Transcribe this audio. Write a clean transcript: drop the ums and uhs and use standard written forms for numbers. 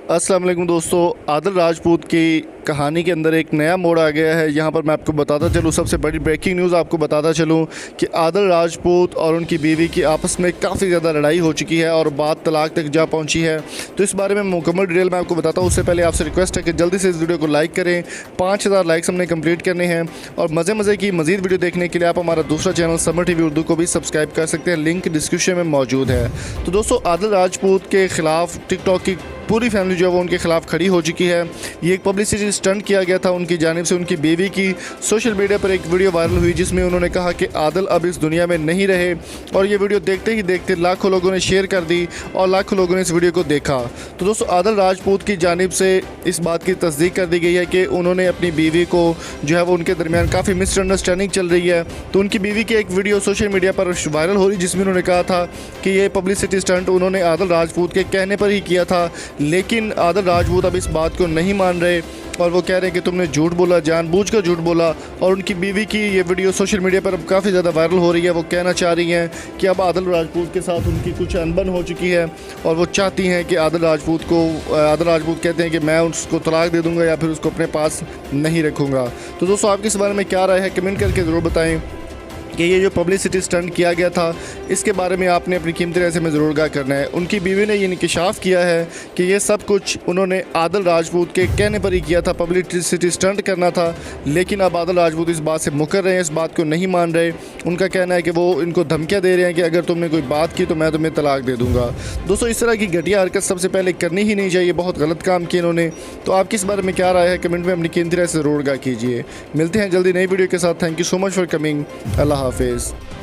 अस्सलाम वालेकुम दोस्तों, आदिल राजपूत की कहानी के अंदर एक नया मोड़ आ गया है। यहाँ पर मैं आपको बताता चलूँ, सबसे बड़ी ब्रेकिंग न्यूज़ आपको बताता चलूँ कि आदिल राजपूत और उनकी बीवी की आपस में काफ़ी ज़्यादा लड़ाई हो चुकी है और बात तलाक तक जा पहुँची है। तो इस बारे में मुकम्मल डिटेल मैं आपको बताता हूँ। उससे पहले आपसे रिक्वेस्ट है कि जल्दी से इस वीडियो को लाइक करें। 5000 लाइक्स हमने कंप्लीट करने हैं और मज़े की मज़ीद वीडियो देखने के लिए आप हमारा दूसरा चैनल समर टीवी उर्दू को भी सब्सक्राइब कर सकते हैं, लिंक डिस्क्रिप्शन में मौजूद है। तो दोस्तों, आदिल राजपूत के ख़िलाफ़ टिकटॉक की पूरी फैमिली जो है वो उनके खिलाफ़ खड़ी हो चुकी है। ये एक पब्लिसिटी स्टंट किया गया था उनकी जानिब से। उनकी बीवी की सोशल मीडिया पर एक वीडियो वायरल हुई जिसमें उन्होंने कहा कि आदिल अब इस दुनिया में नहीं रहे, और ये वीडियो देखते ही देखते लाखों लोगों ने शेयर कर दी और लाखों लोगों ने इस वीडियो को देखा। तो दोस्तों, आदिल राजपूत की जानिब से इस बात की तस्दीक कर दी गई है कि उन्होंने अपनी बीवी को जो है वो उनके दरमियान काफ़ी मिसअंडरस्टैंडिंग चल रही है। तो उनकी बीवी की एक वीडियो सोशल मीडिया पर वायरल हो रही जिसमें उन्होंने कहा था कि ये पब्लिसिटी स्टंट उन्होंने आदिल राजपूत के कहने पर ही किया था, लेकिन आदिल राजपूत अब इस बात को नहीं मान रहे और वो कह रहे हैं कि तुमने झूठ बोला, जानबूझकर झूठ बोला। और उनकी बीवी की ये वीडियो सोशल मीडिया पर अब काफ़ी ज़्यादा वायरल हो रही है। वो कहना चाह रही हैं कि अब आदिल राजपूत के साथ उनकी कुछ अनबन हो चुकी है और वो चाहती हैं कि आदिल राजपूत कहते हैं कि मैं उसको तलाक दे दूँगा या फिर उसको अपने पास नहीं रखूँगा। तो दोस्तों, आपकी इस बारे में क्या राय है, कमेंट करके ज़रूर बताएँ कि ये जो पब्लिसिटी स्टंट किया गया था इसके बारे में आपने अपनी कीमती राय से में ज़रूर आगाह करना है। उनकी बीवी ने ये इंकशाफ किया है कि ये सब कुछ उन्होंने आदिल राजपूत के कहने पर ही किया था, पब्लिसिटी स्टंट करना था। लेकिन अब आदिल राजपूत इस बात से मुकर रहे हैं, इस बात को नहीं मान रहे। उनका कहना है कि वो इनको धमकियाँ दे रहे हैं कि अगर तुमने कोई बात की तो मैं तुम्हें तलाक दे दूँगा। दोस्तों, इस तरह की घटिया हरकत सबसे पहले करनी ही नहीं चाहिए, बहुत गलत काम किया इन्होंने। तो आपकी इस बारे में क्या राय है, कमेंट में अपनी कीमती राय से ज़रूर आगाह कीजिए। मिलते हैं जल्दी नई वीडियो के साथ। Thank you so much for coming. Allah हाफिज़।